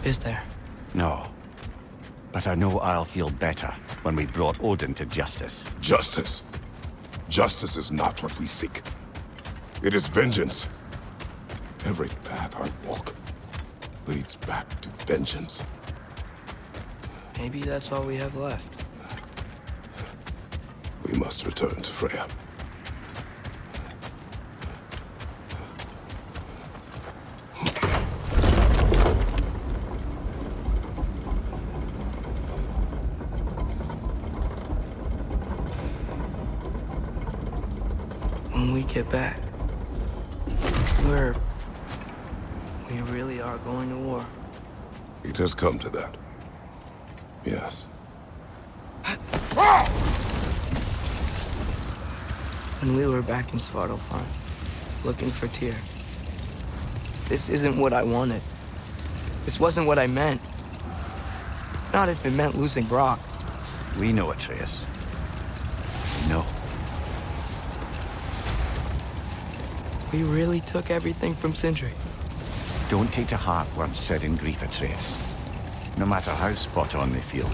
Is there? No. But I know I'll feel better when we brought Odin to justice. Justice. Justice is not what we seek. It is vengeance. Every path I walk leads back to vengeance. Maybe that's all we have left. We must return to Freya. When we get back, we really are going to war. It has come to that. Yes. When we were back in Svartalfheim, looking for Tyr, this isn't what I wanted. This wasn't what I meant. Not if it meant losing Brock. We know, Atreus. We know. We really took everything from Sindri. Don't take to heart words said in grief, Atreus. No matter how spot on they feel.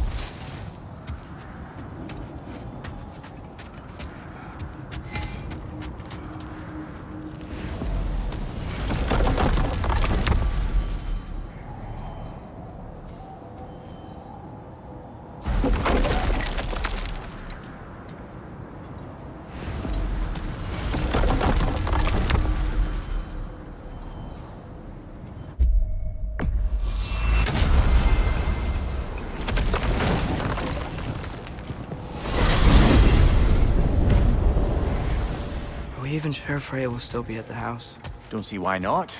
Are we even sure Freya will still be at the house? Don't see why not.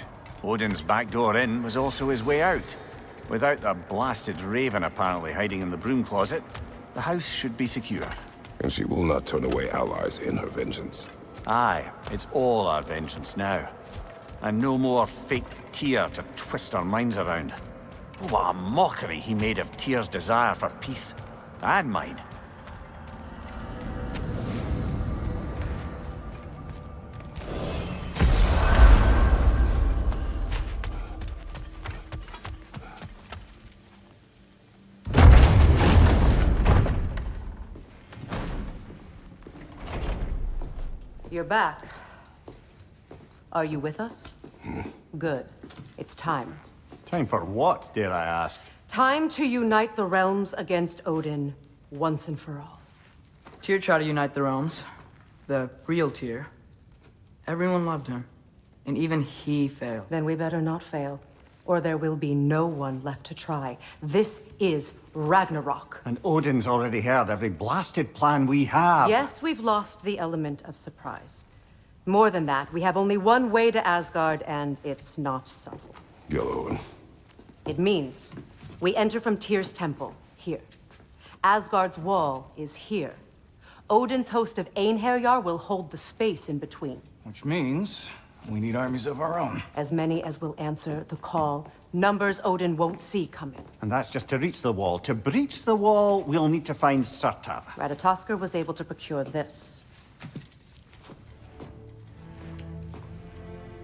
Odin's back door in was also his way out. Without the blasted raven apparently hiding in the broom closet, the house should be secure. And she will not turn away allies in her vengeance. Aye, it's all our vengeance now. And no more fake Tyr to twist our minds around. Oh, what a mockery he made of Tyr's desire for peace. And mine. You're back. Are you with us? Good. It's time. Time for what, dare I ask? Time to unite the realms against Odin, once and for all. Tyr tried to unite the realms. The real Tyr. Everyone loved him. And even he failed. Then we better not fail, or there will be no one left to try. This is Ragnarok. And Odin's already heard every blasted plan we have. Yes, we've lost the element of surprise. More than that, we have only one way to Asgard, and it's not subtle. Yellow. It means we enter from Tyr's temple, here. Asgard's wall is here. Odin's host of Einherjar will hold the space in between. Which means we need armies of our own. As many as will answer the call, numbers Odin won't see coming. And that's just to reach the wall. To breach the wall, we'll need to find Surtur. Ratatoskr was able to procure this.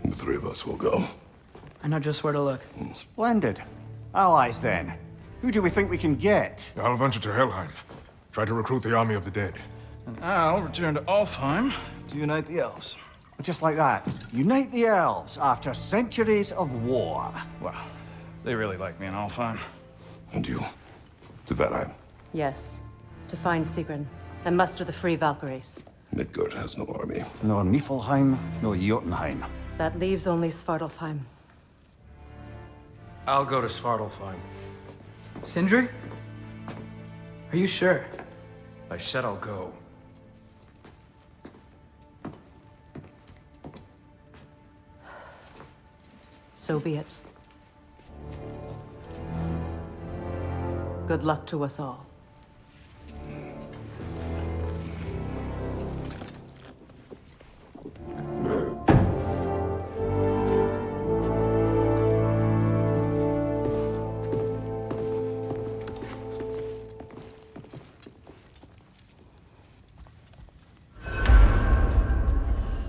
The three of us will go. I know just where to look. Splendid. Allies, then. Who do we think we can get? I'll venture to Helheim. Try to recruit the army of the dead. And I'll return to Alfheim to unite the elves. Just like that. Unite the elves after centuries of war. Well, they really like me in Alfheim. And you? To Valheim. Yes, to find Sigrun and muster the free Valkyries. Midgard has no army. Nor Niflheim, nor Jotunheim. That leaves only Svartalfheim. I'll go to Svartalfheim. Sindri? Are you sure? I said I'll go. So be it. Good luck to us all.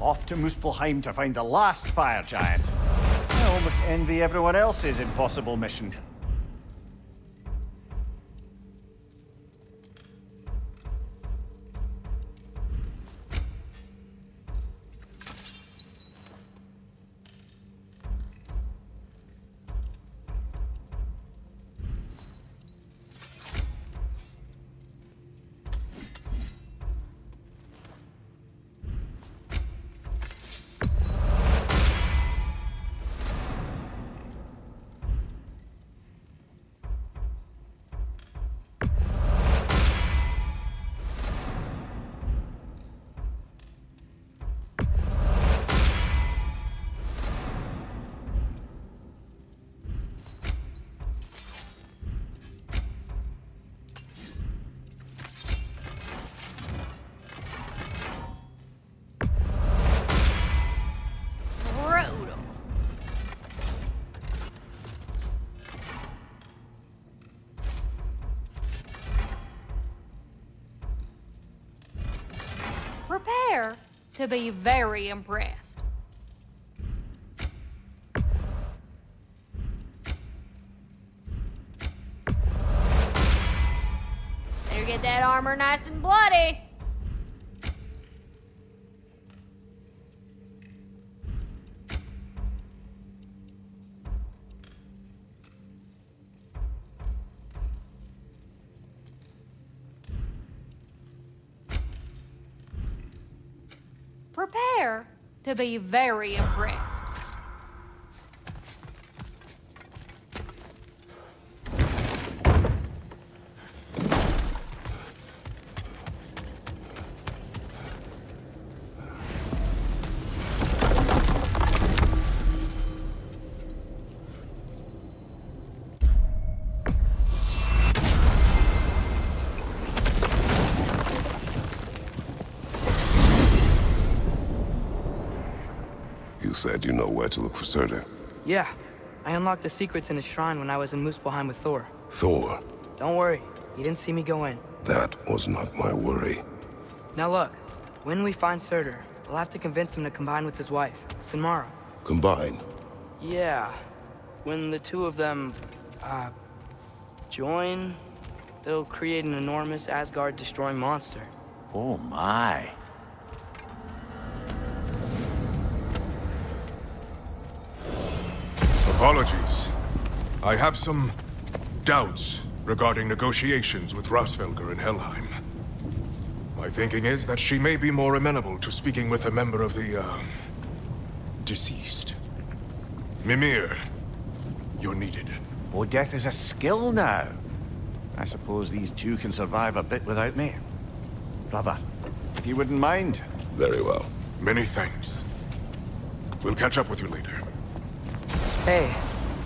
Off to Muspelheim to find the last fire giant. I almost envy everyone else's impossible mission. Prepare to be very impressed. Better get that armor nice and bloody. Prepare to be very impressed. You said you know where to look for Surtur. Yeah, I unlocked the secrets in his shrine when I was in Muspelheim with Thor. Thor? Don't worry, he didn't see me go in. That was not my worry. Now look, when we find Surtur, we'll have to convince him to combine with his wife, Sinmara. Combine? Yeah, when the two of them, join, they'll create an enormous Asgard-destroying monster. Oh my. Apologies. I have some doubts regarding negotiations with Rosvelgar in Helheim. My thinking is that she may be more amenable to speaking with a member of the, deceased. Mimir, you're needed. Oh, death is a skill now. I suppose these two can survive a bit without me. Brother, if you wouldn't mind. Very well. Many thanks. We'll catch up with you later. Hey,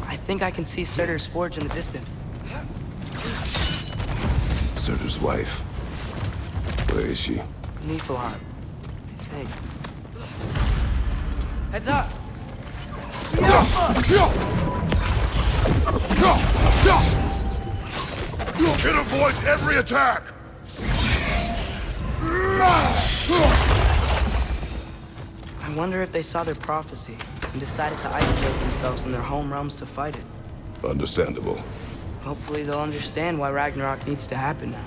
I think I can see Surtur's forge in the distance. Surtur's wife. Where is she? Niflheim, I think. Heads up! It avoids every attack! I wonder if they saw their prophecy and decided to isolate themselves in their home realms to fight it. Understandable. Hopefully they'll understand why Ragnarok needs to happen now.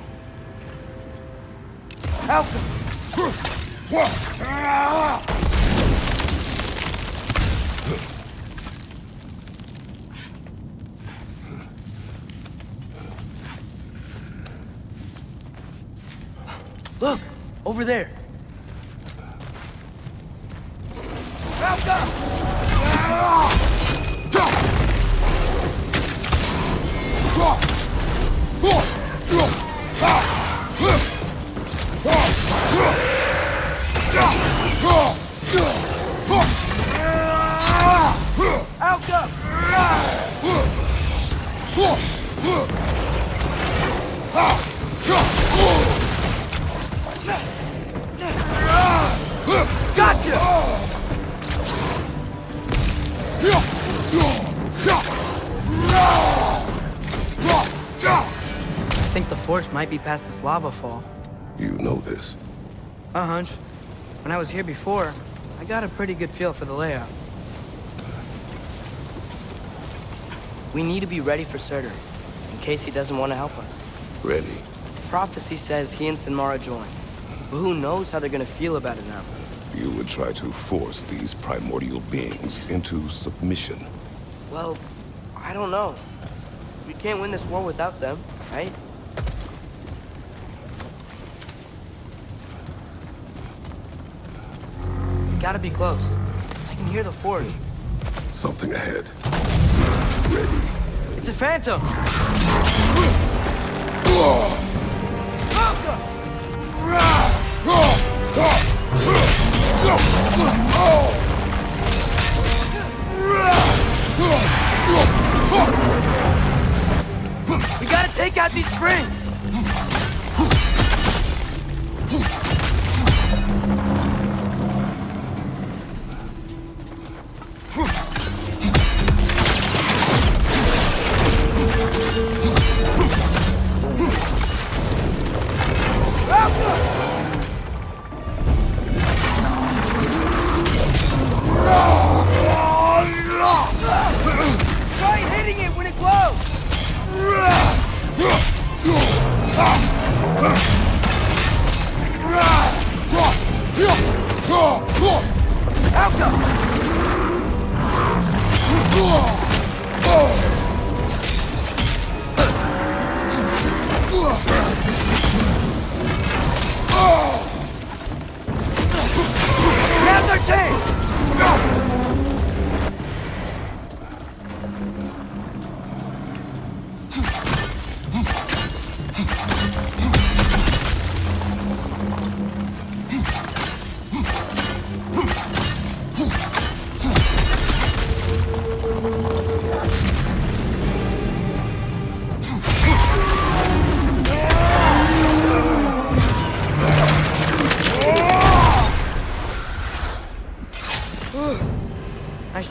Help them! Look! Over there! Help them! Gotcha! I think the forge might be past this lava fall. You know this. A hunch. When I was here before, I got a pretty good feel for the layout. We need to be ready for Surtur, in case he doesn't want to help us. Ready. Prophecy says he and Sinmara join. But who knows how they're gonna feel about it now? You would try to force these primordial beings into submission. Well, I don't know. We can't win this war without them, right? We gotta be close. I can hear the forge. Something ahead. Ready. It's a phantom! We gotta take out these springs!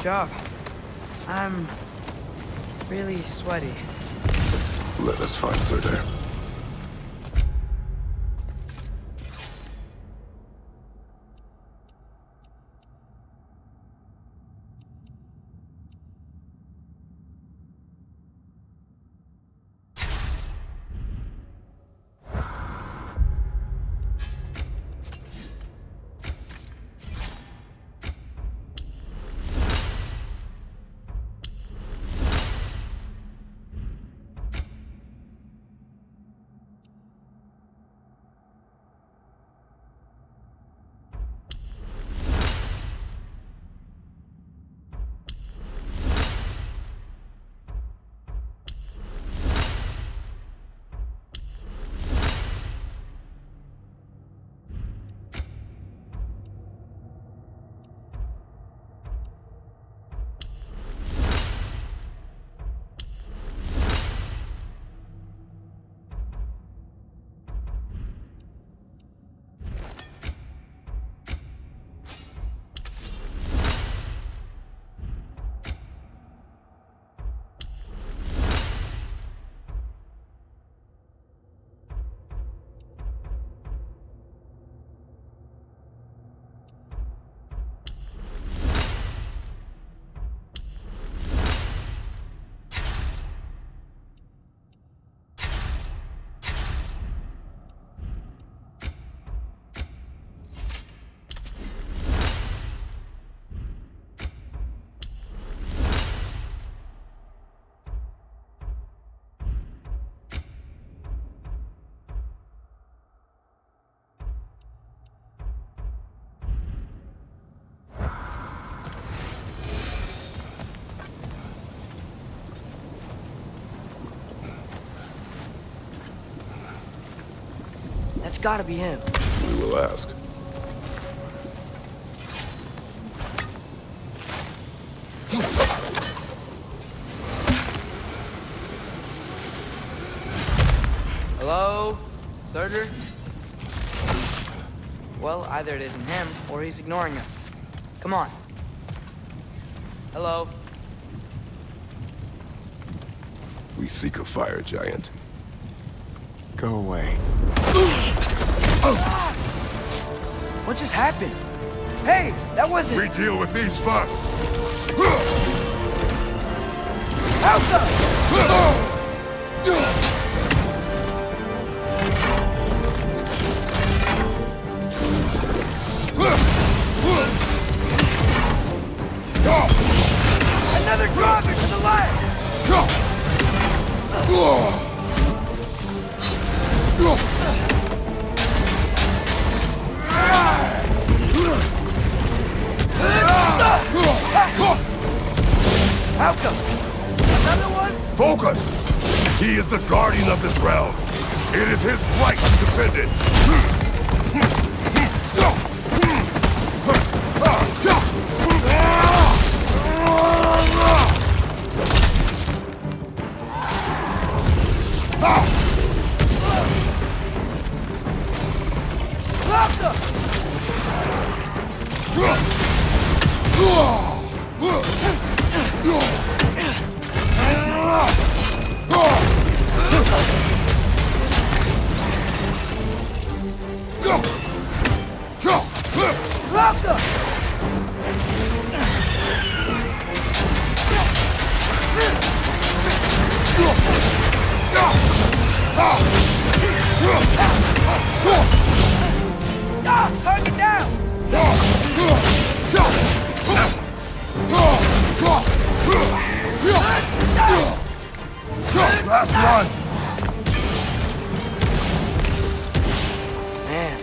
job. I'm really sweaty. Let us find Surtur. That's gotta be him. We will ask. Hello? Surtur? Well, either it isn't him, or he's ignoring us. Come on. Hello? We seek a fire giant. Go away. What just happened? Hey, that wasn't... We deal with these first! Another drop into the left! How come? Another one? Focus! He is the guardian of this realm. It is his right to defend it. Last one! Man,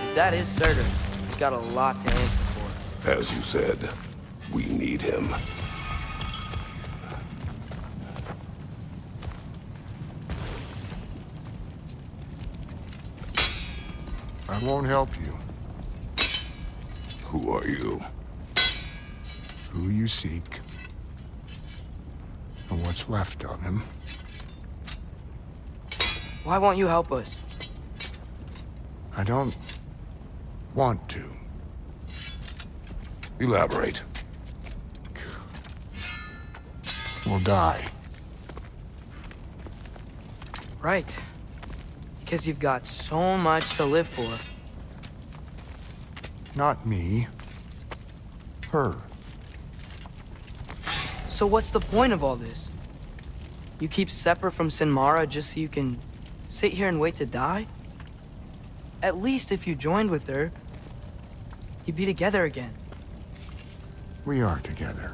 if that is Surtur, he's got a lot to answer for. As you said, we need him. I won't help you. Who are you? Who you seek, and what's left of him. Why won't you help us? I don't want to. Elaborate. will die. Right. Because you've got so much to live for. Not me. Her. So what's the point of all this? You keep separate from Sinmara just so you can sit here and wait to die? At least if you joined with her, you'd be together again. We are together.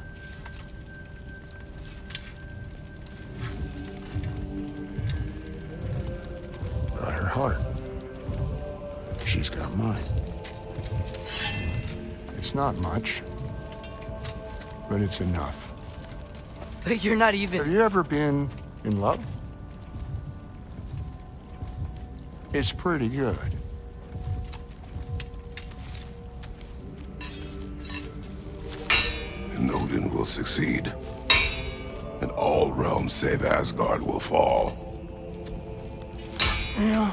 Got her heart. She's got mine. It's not much, but it's enough. But you're not Have even... you ever been in love? It's pretty good. And Odin will succeed. And all realms save Asgard will fall. Yeah,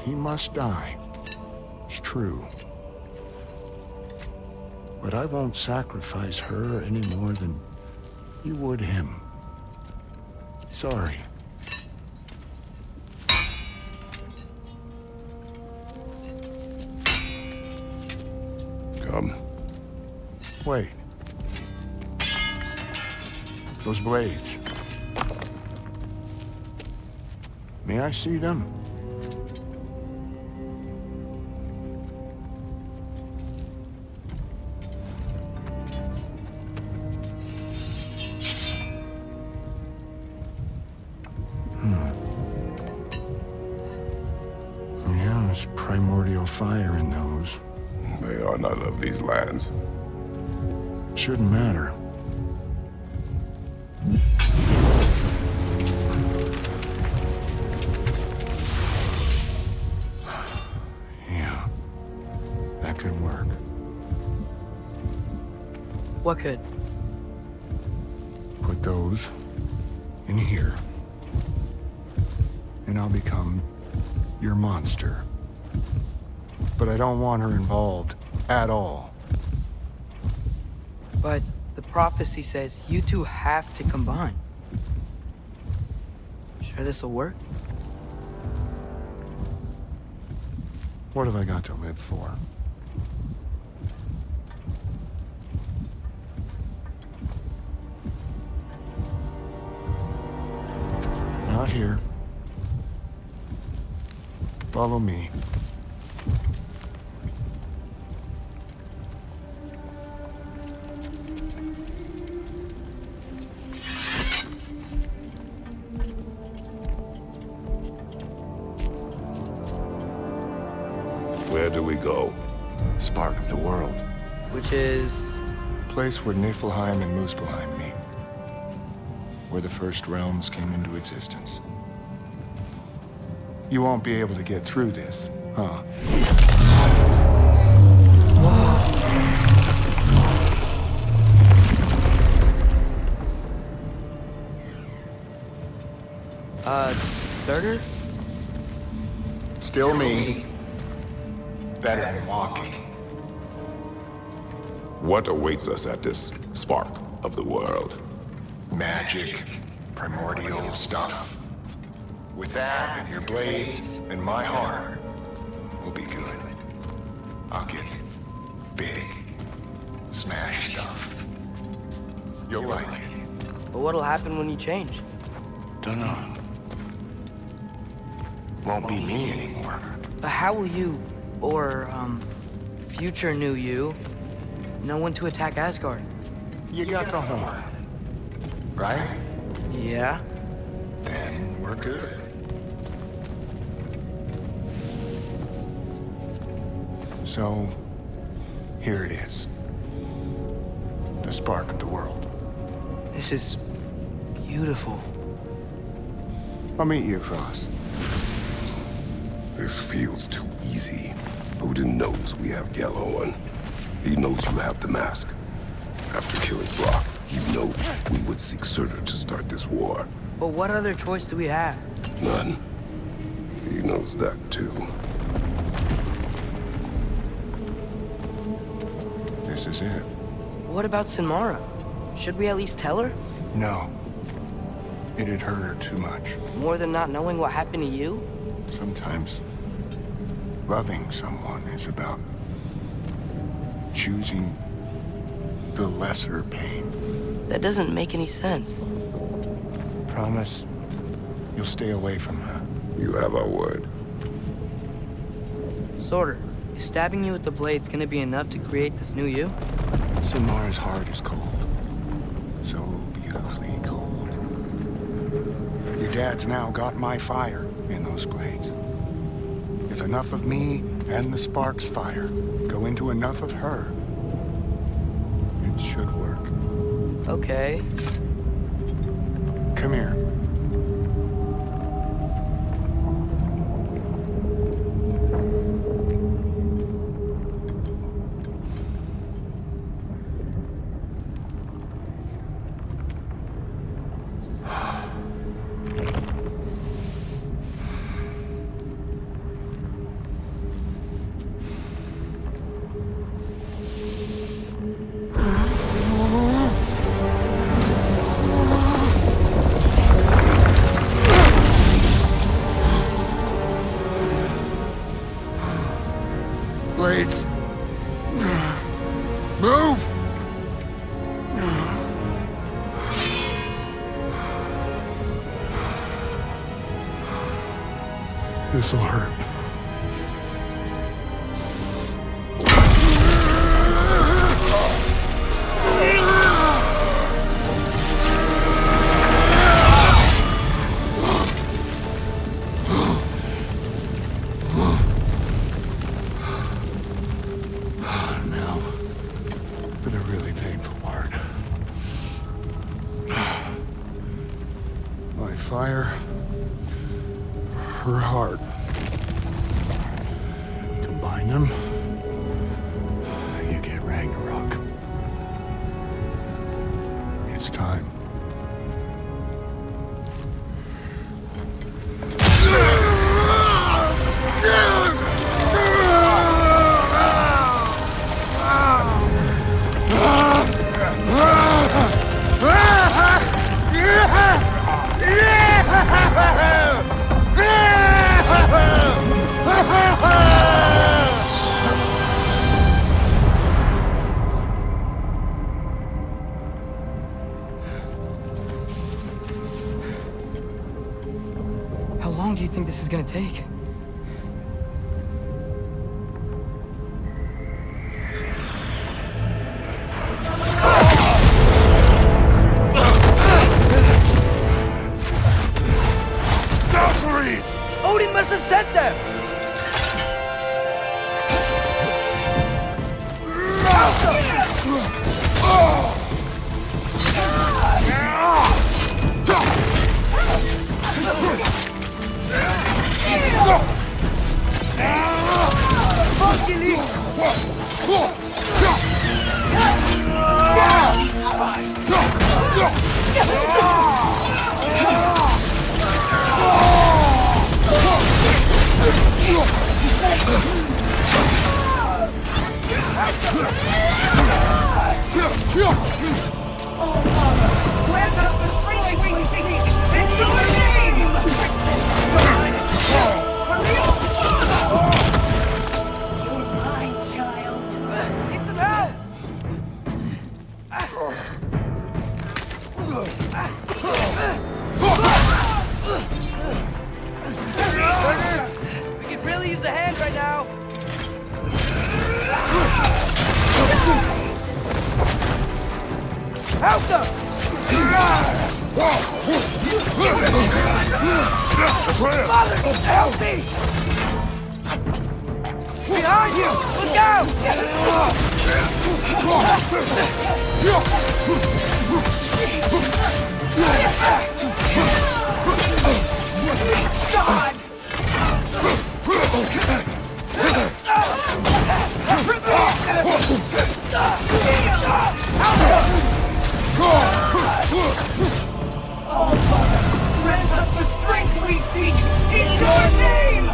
he must die. It's true. But I won't sacrifice her any more than you would him. Sorry. Come. Wait. Those blades. May I see them? Yeah, there's primordial fire in those. They are not of these lands. Shouldn't matter. Yeah, that could work. What could? Put those in here, and I'll become your monster. But I don't want her involved at all. But the prophecy says you two have to combine. Sure this'll work? What have I got to live for? Not here. Follow me. Where do we go? Spark of the world. Which is... Place where Niflheim and Muspelheim meet. Where the first realms came into existence. You won't be able to get through this, huh? Surtur? Still me. Better than walking. What awaits us at this spark of the world? Magic, primordial stuff. With that and your blades and my heart, we'll be good. I'll get big. Smash stuff. You'll like it. But what'll happen when you change? Dunno. Won't be me anymore. But how will you, or, future new you, know when to attack Asgard? You got the horn, right? Yeah? Then we're good. So, here it is. The spark of the world. This is beautiful. I'll meet you across. This feels too easy. Odin knows we have Gjallarhorn. He knows you have the mask. After killing Brock, he knows we would seek Surtur to start this war. But what other choice do we have? None. He knows that too. This is it. What about Sinmara? Should we at least tell her? No. It had hurt her too much. More than not knowing what happened to you? Sometimes loving someone is about choosing the lesser pain. That doesn't make any sense. Promise you'll stay away from her. You have our word. Sorter, is stabbing you with the blades gonna be enough to create this new you? Sinmar's heart is cold. So beautifully cold. Your dad's now got my fire in those blades. If enough of me and the spark's fire go into enough of her, it should work. Okay. Come here. Blades. Move! This'll hurt. Fire, her heart. Combine them, you get Ragnarok. It's time. How long do you think this is gonna take? Odin must have sent them! We could really use a hand right now. Help them! Father, help me! Behind you! Look out! God! All Father, grant us the strength we seek in your name!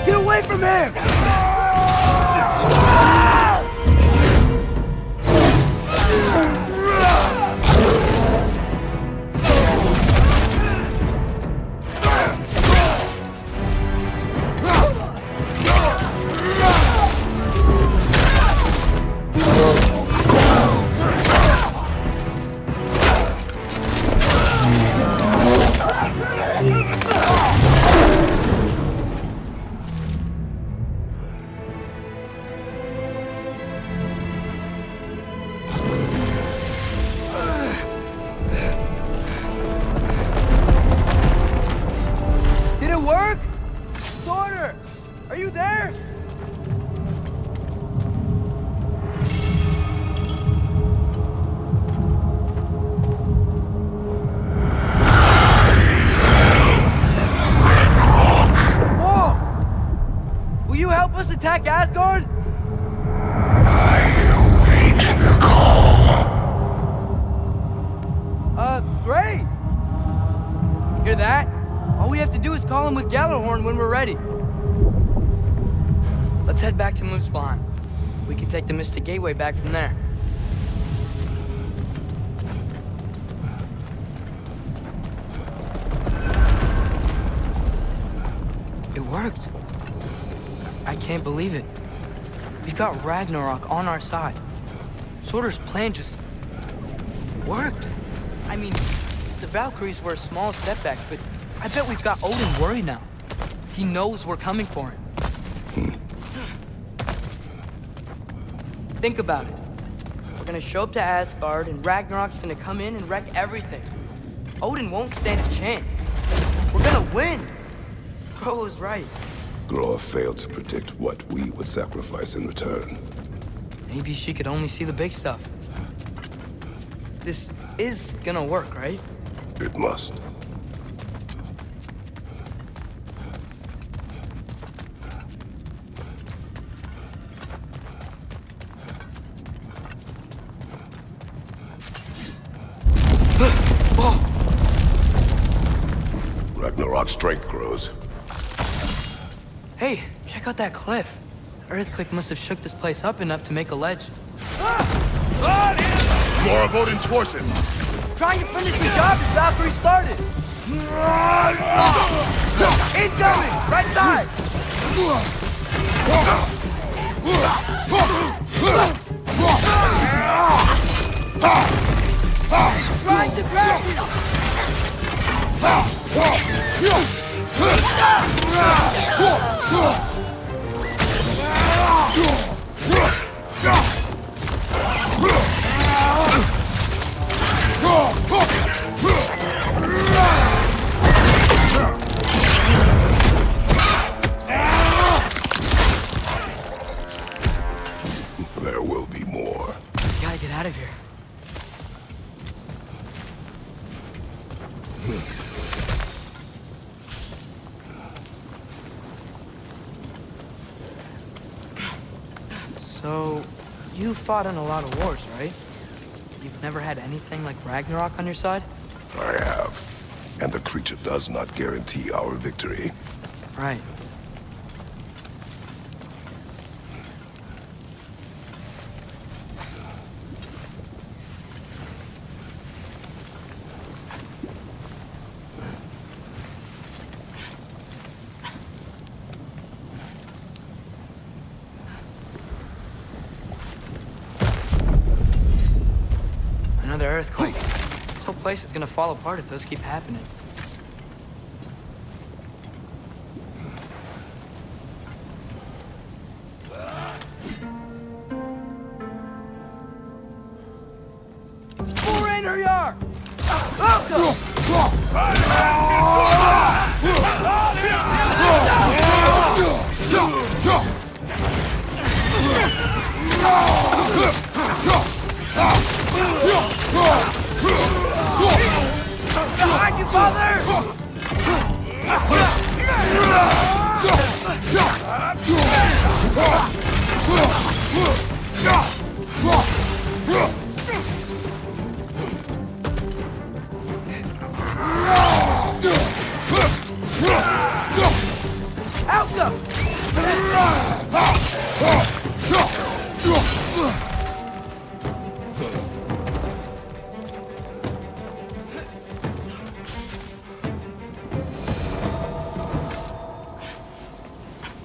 Get away from him! Attack Asgard? Great! Hear that? All we have to do is call him with Gjallarhorn when we're ready. Let's head back to Muspelheim. We can take the Mystic Gateway back from there. It worked. I can't believe it. We've got Ragnarok on our side. Surtur's plan just worked. I mean, the Valkyries were a small setback, but I bet we've got Odin worried now. He knows we're coming for him. Think about it. We're gonna show up to Asgard, and Ragnarok's gonna come in and wreck everything. Odin won't stand a chance. We're gonna win. Bro was right. Groa failed to predict what we would sacrifice in return. Maybe she could only see the big stuff. This is gonna work, right? It must. Ragnarok's strength grows. Hey, check out that cliff. The earthquake must have shook this place up enough to make a ledge. More of Odin's forces! Trying to finish the job that Valkyrie started! Incoming! Right side! Trying to grab There will be more. Gotta get out of here. So, you fought in a lot of wars, right? You've never had anything like Ragnarok on your side? I have. And the creature does not guarantee our victory. Right. Another earthquake. This whole place is gonna fall apart if those keep happening. Behind you, father!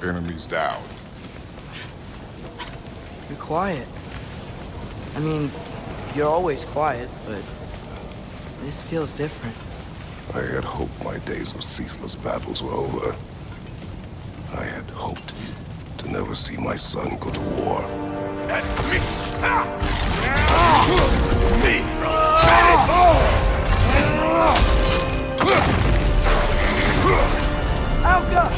Enemies down. You're quiet. I mean, you're always quiet, but this feels different. I had hoped my days of ceaseless battles were over. I had hoped to never see my son go to war. Alka!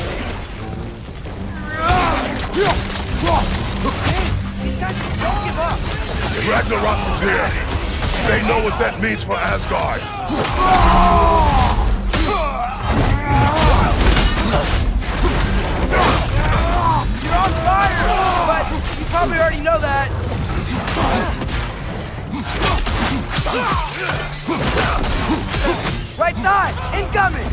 Don't give up! Ragnarok is here! They know what that means for Asgard! You're on fire! But you probably already know that. Right side! Incoming!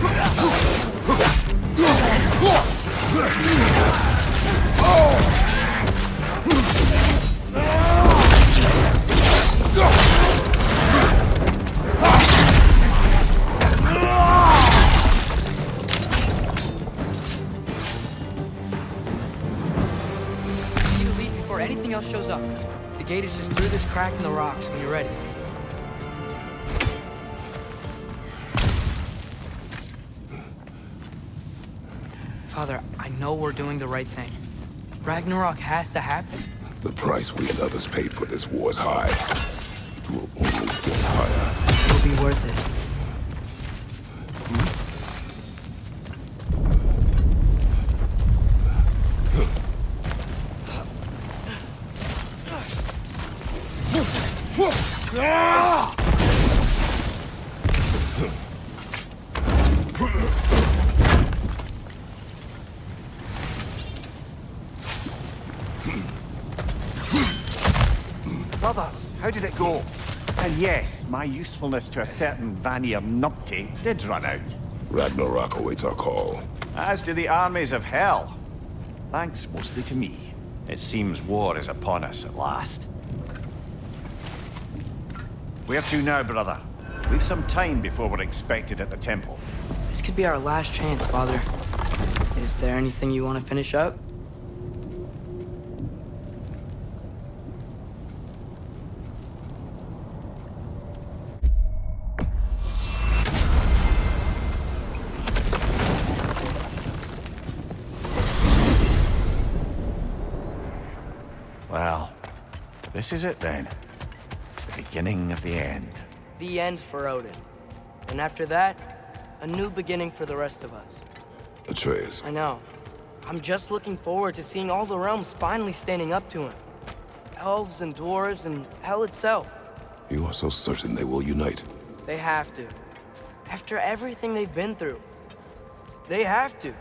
You need to leave before anything else shows up. The gate is just through this crack in the rocks when you're ready. Father, I know we're doing the right thing. Ragnarok has to happen. The price we and others paid for this war is high. It will only get higher. It'll be worth it. Brothers, how did it go? And yes, my usefulness to a certain Vanir numpty did run out. Ragnarok awaits our call. As do the armies of hell. Thanks mostly to me. It seems war is upon us at last. Where to now, brother? We've some time before we're expected at the temple. This could be our last chance, Father. Is there anything you want to finish up? Well, this is it then. The beginning of the end. The end for Odin. And after that, a new beginning for the rest of us. Atreus, I know. I'm just looking forward to seeing all the realms finally standing up to him. Elves and dwarves and hell itself. you are so certain they will unite. They have to. After everything they've been through. They have to.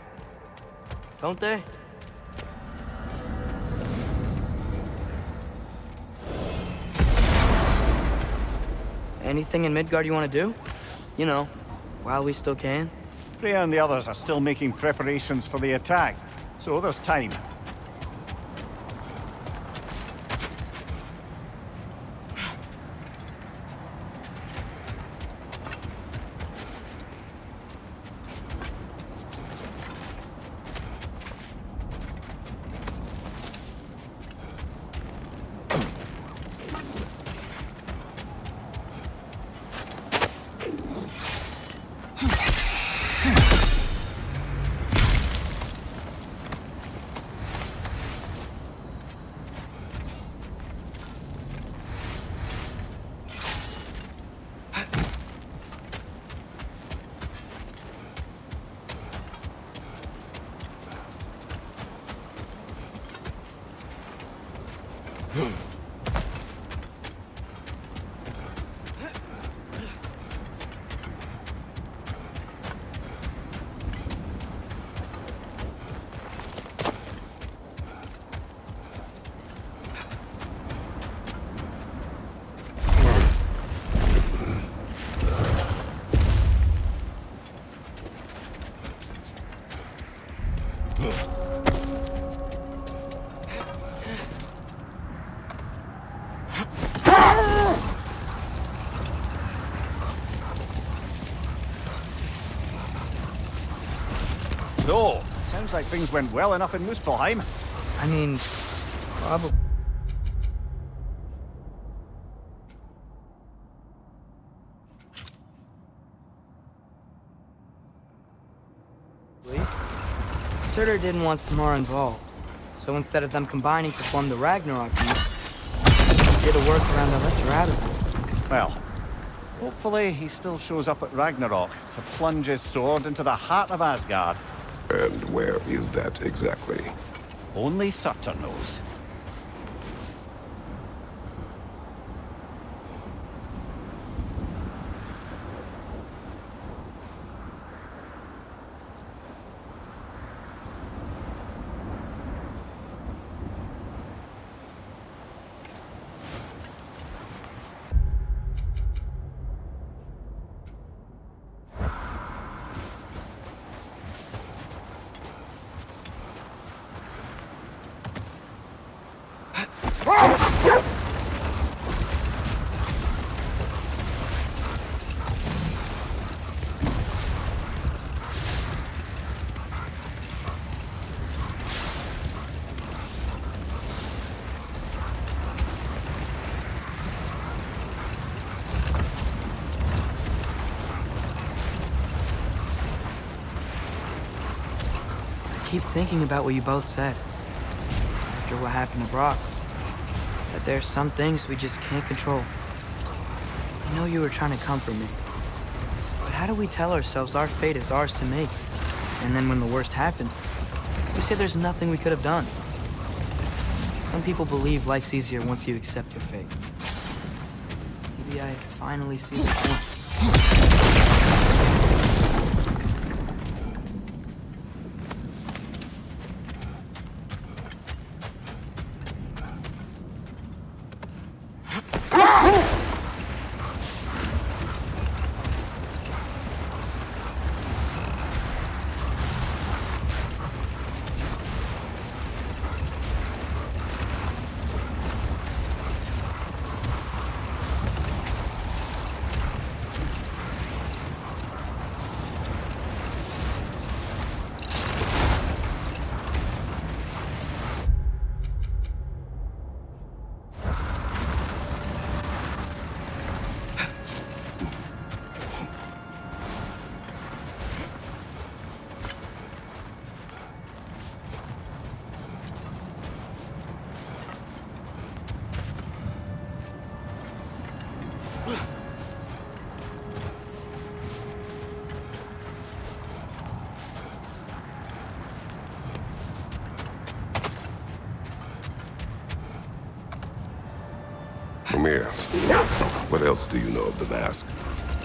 Don't they? Anything in Midgard you want to do? You know, while we still can. Freya and the others are still making preparations for the attack, so there's time. Sounds like things went well enough in Muspelheim. I mean, probably. Surtur didn't want Samar involved, so instead of them combining to form the Ragnarok, he did a workaround that lets her out of it. Well, hopefully he still shows up at Ragnarok to plunge his sword into the heart of Asgard. And where is that exactly? Only Surtur knows. I keep thinking about what you both said. After what happened to Brock. That there's some things we just can't control. I know you were trying to comfort me. But how do we tell ourselves our fate is ours to make? And then when the worst happens, we say there's nothing we could have done. Some people believe life's easier once you accept your fate. Maybe I finally see the point. Mimir, what else do you know of the mask?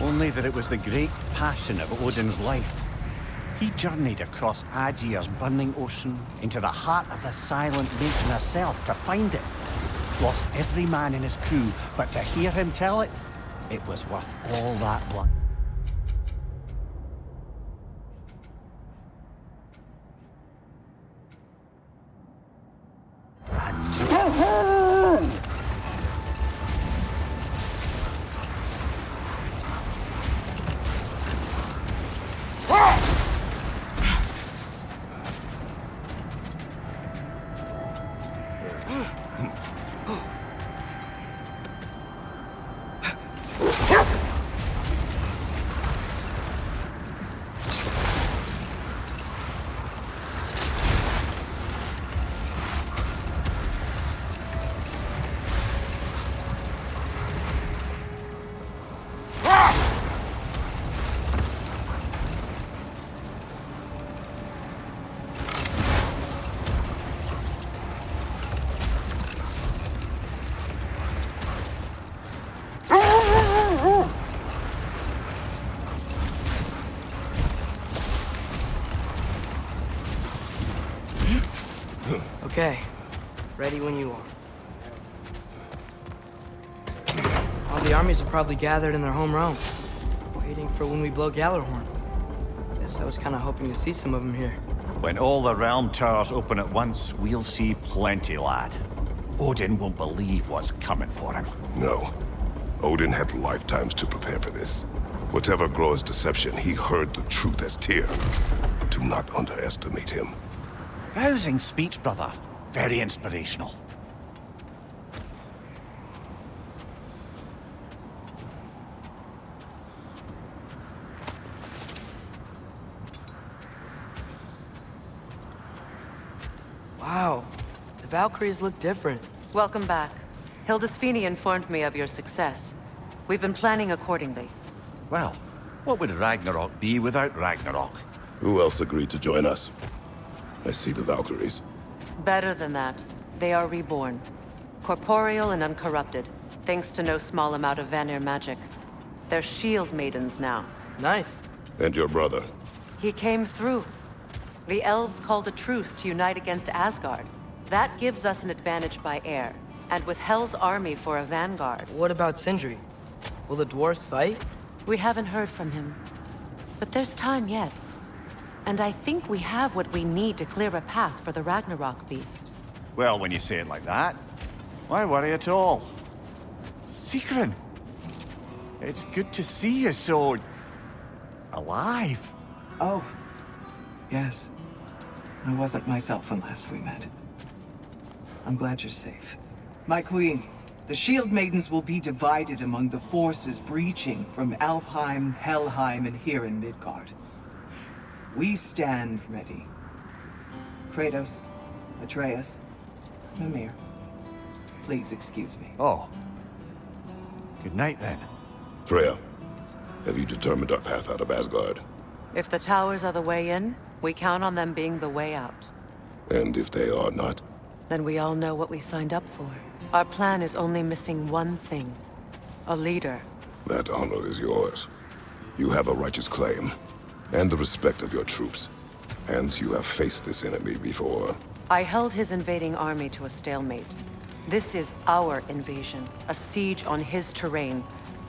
Only that it was the great passion of Odin's life. He journeyed across Aegir's burning ocean into the heart of the silent matron herself to find it. Lost every man in his crew, but to hear him tell it, it was worth all that blood. Okay, ready when you are. All the armies are probably gathered in their home realm, waiting for when we blow Gjallarhorn. Guess I was kind of hoping to see some of them here. When all the realm towers open at once, we'll see plenty, lad. Odin won't believe what's coming for him. No. Odin had lifetimes to prepare for this. Whatever Groa's deception, he heard the truth as Tyr. Do not underestimate him. Rousing speech, brother. Very inspirational. Wow, the Valkyries look different. Welcome back. Hildisfini informed me of your success. We've been planning accordingly. Well, what would Ragnarok be without Ragnarok? Who else agreed to join us? I see the Valkyries. Better than that. They are reborn. Corporeal and uncorrupted, thanks to no small amount of Vanir magic. They're shield maidens now. Nice. And your brother? He came through. The elves called a truce to unite against Asgard. That gives us an advantage by air, and with Hell's army for a vanguard. What about Sindri? Will the dwarves fight? We haven't heard from him. But there's time yet. And I think we have what we need to clear a path for the Ragnarok beast. Well, when you say it like that, why worry at all? Sigrun! It's good to see you so... alive. Oh, yes. I wasn't myself when last we met. I'm glad you're safe. My queen, the Shield Maidens will be divided among the forces breaching from Alfheim, Helheim, and here in Midgard. We stand ready. Kratos, Atreus, Mimir. Please excuse me. Oh. Good night, then. Freya, have you determined our path out of Asgard? If the towers are the way in, we count on them being the way out. And if they are not? Then we all know what we signed up for. Our plan is only missing one thing. A leader. That honor is yours. You have a righteous claim, and the respect of your troops. And you have faced this enemy before. I held his invading army to a stalemate. This is our invasion, a siege on his terrain.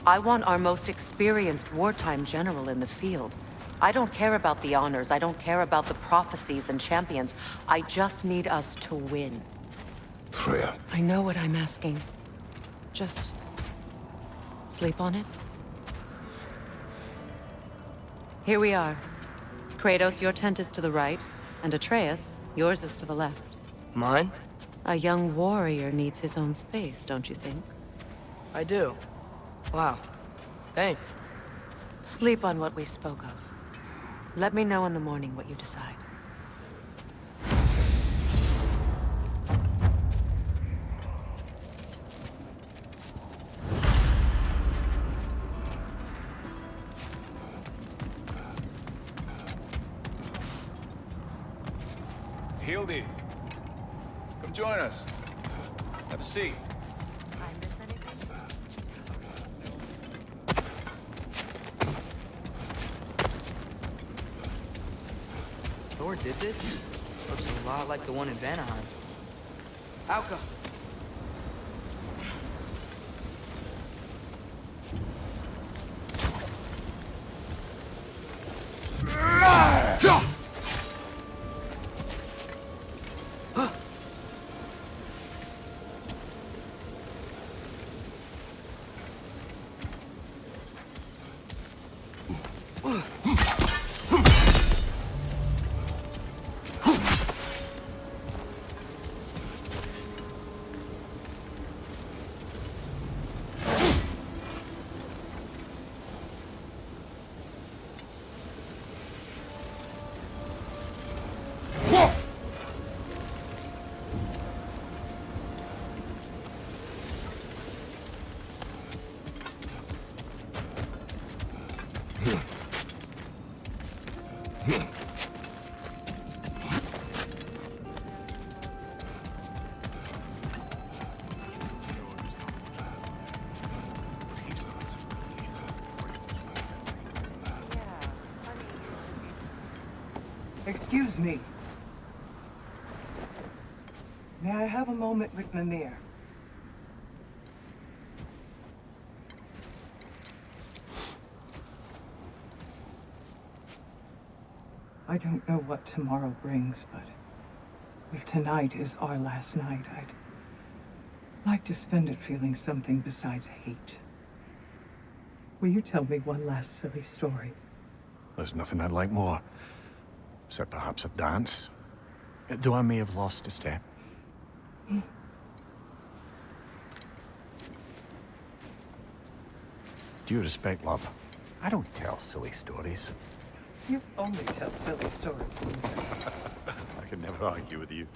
I want our most experienced wartime general in the field. I don't care about the honors, I don't care about the prophecies and champions. I just need us to win. Freya. I know what I'm asking. Just... sleep on it? Here we are. Kratos, your tent is to the right, and Atreus, yours is to the left. Mine? A young warrior needs his own space, don't you think? I do. Wow. Thanks. Sleep on what we spoke of. Let me know in the morning what you decide. Hildy, come join us. Have a seat. Thor did this? Looks a lot like the one in Vanaheim. Alka! Excuse me. May I have a moment with Mimir? I don't know what tomorrow brings, but if tonight is our last night, I'd like to spend it feeling something besides hate. Will you tell me one last silly story? There's nothing I'd like more. Except perhaps a dance. Though I may have lost a step. Due respect, love. I don't tell silly stories. You only tell silly stories, I can never argue with you.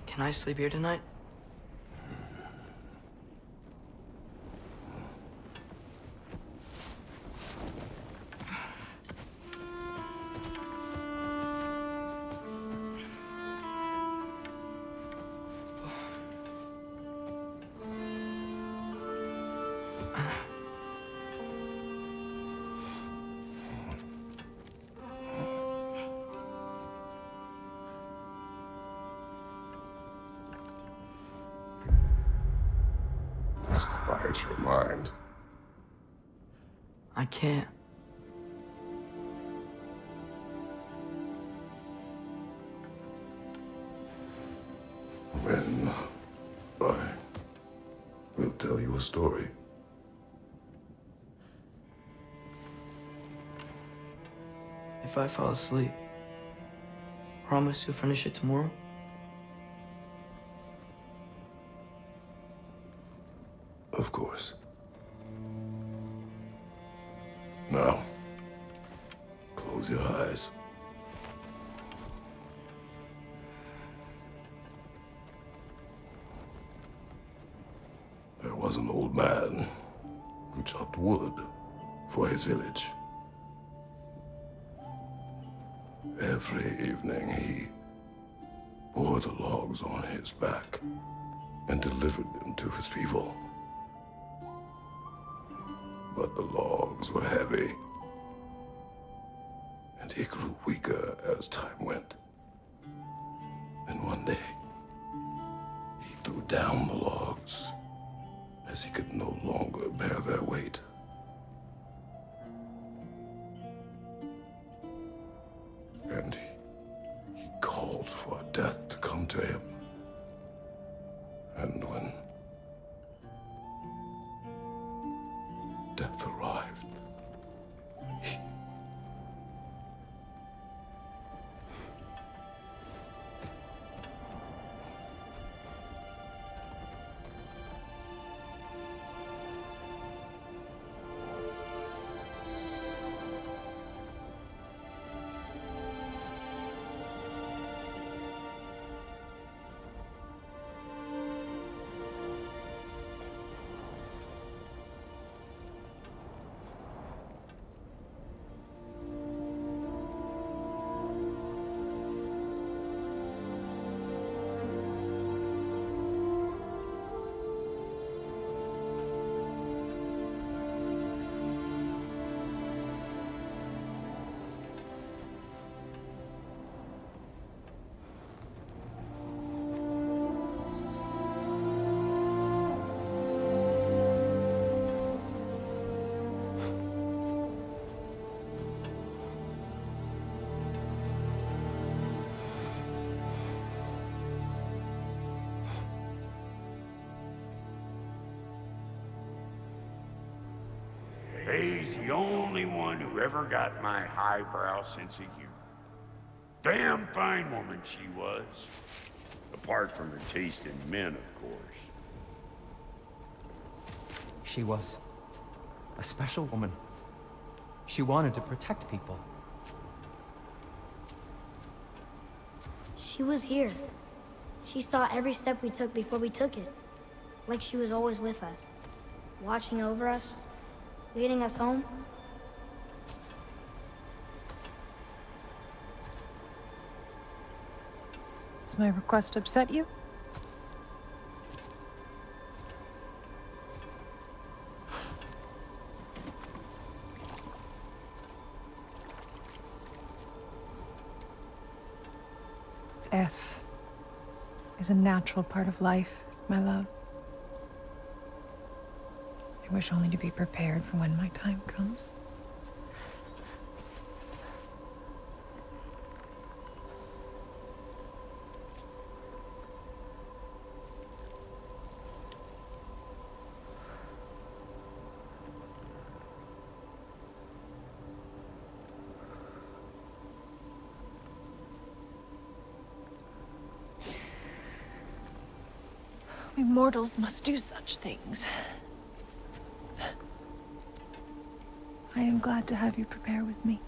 Can I sleep here tonight? Quiet your mind. I can't. Then I will tell you a story. If I fall asleep, promise you'll finish it tomorrow? Of course. Now, close your eyes. There was an old man who chopped wood for his village. Every evening he bore the logs on his back and delivered them to his people. But the logs were heavy, and he grew weaker as time went. And one day, he threw down the logs as he could no longer bear their weight. And he called for death to come to him. And when death arrived, He's the only one who ever got my highbrow sense of humor. Damn fine woman she was. Apart from her taste in men, of course. She was a special woman. She wanted to protect people. She was here. She saw every step we took before we took it. Like she was always with us. Watching over us. Leading us home. Does my request upset you? Death is a natural part of life, my love. I wish only to be prepared for when my time comes. We mortals must do such things. I am glad to have you prepare with me.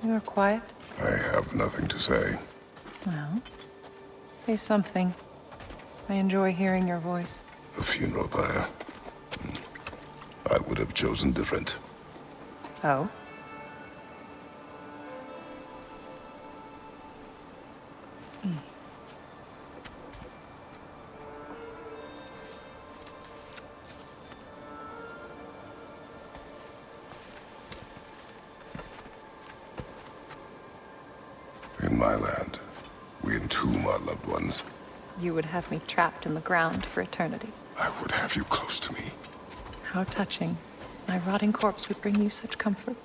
You are quiet? I have nothing to say. Well, say something. I enjoy hearing your voice. The funeral pyre. I would have chosen different. Oh? In my land, we entomb our loved ones. You would have me trapped in the ground for eternity. I would have you close to me. How touching. My rotting corpse would bring you such comfort.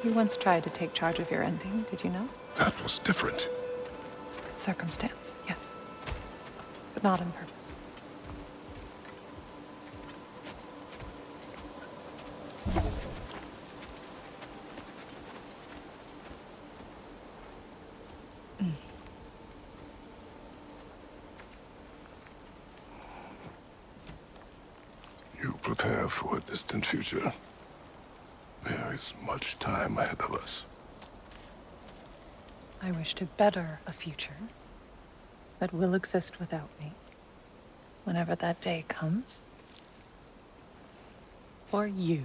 You once tried to take charge of your ending, did you know? That was different. Circumstance, yes. But not on purpose. You prepare for a distant future. There is much time ahead of us. I wish to better a future that will exist without me, whenever that day comes. For you,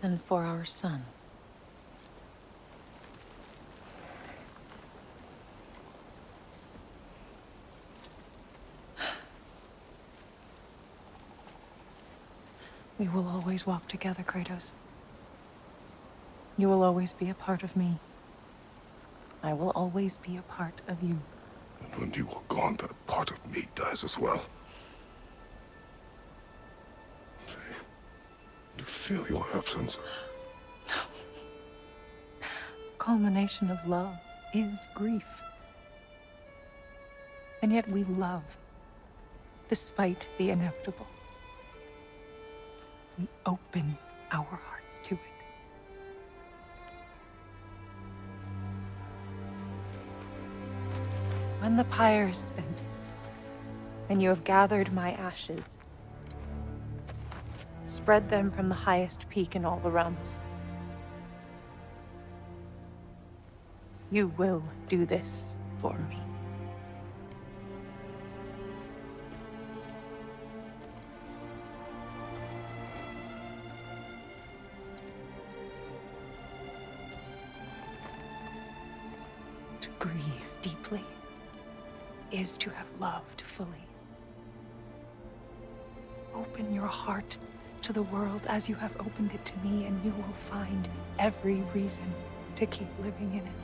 and for our son. We will always walk together, Kratos. You will always be a part of me. I will always be a part of you. And when you are gone, that part of me dies as well. You feel your absence. Culmination of love is grief. And yet we love, despite the inevitable. We open our hearts to it. When the pyre is spent, and you have gathered my ashes, spread them from the highest peak in all the realms. You will do this for me. To grieve deeply is to have loved fully. Open your heart to the world as you have opened it to me, and you will find every reason to keep living in it.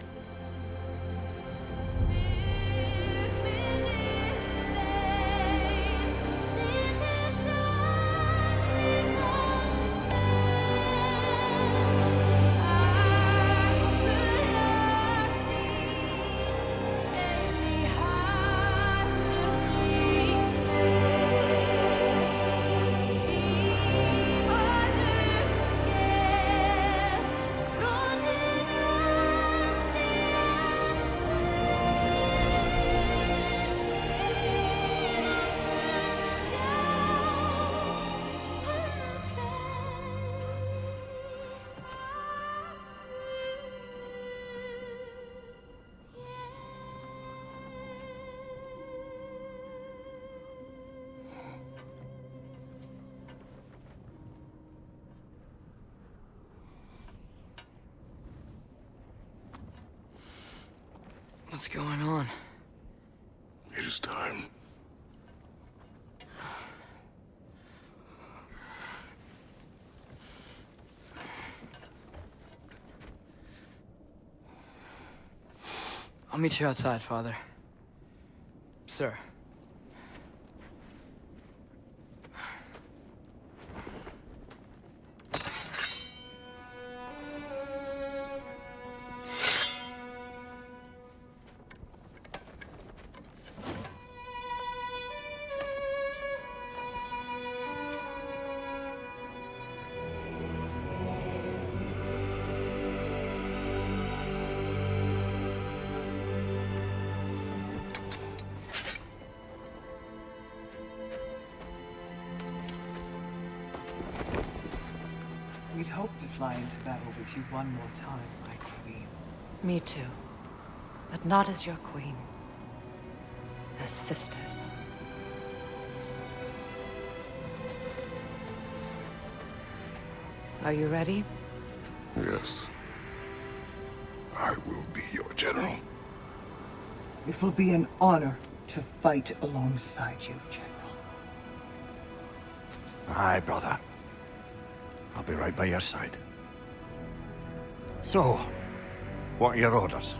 What's going on? It is time. I'll meet you outside, Father. Sir. We'd hoped to fly into battle with you one more time, my queen. Me too. But not as your queen. As sisters. Are you ready? Yes. I will be your general. It will be an honor to fight alongside you, General. Aye, brother. I'll be right by your side. So, what are your orders?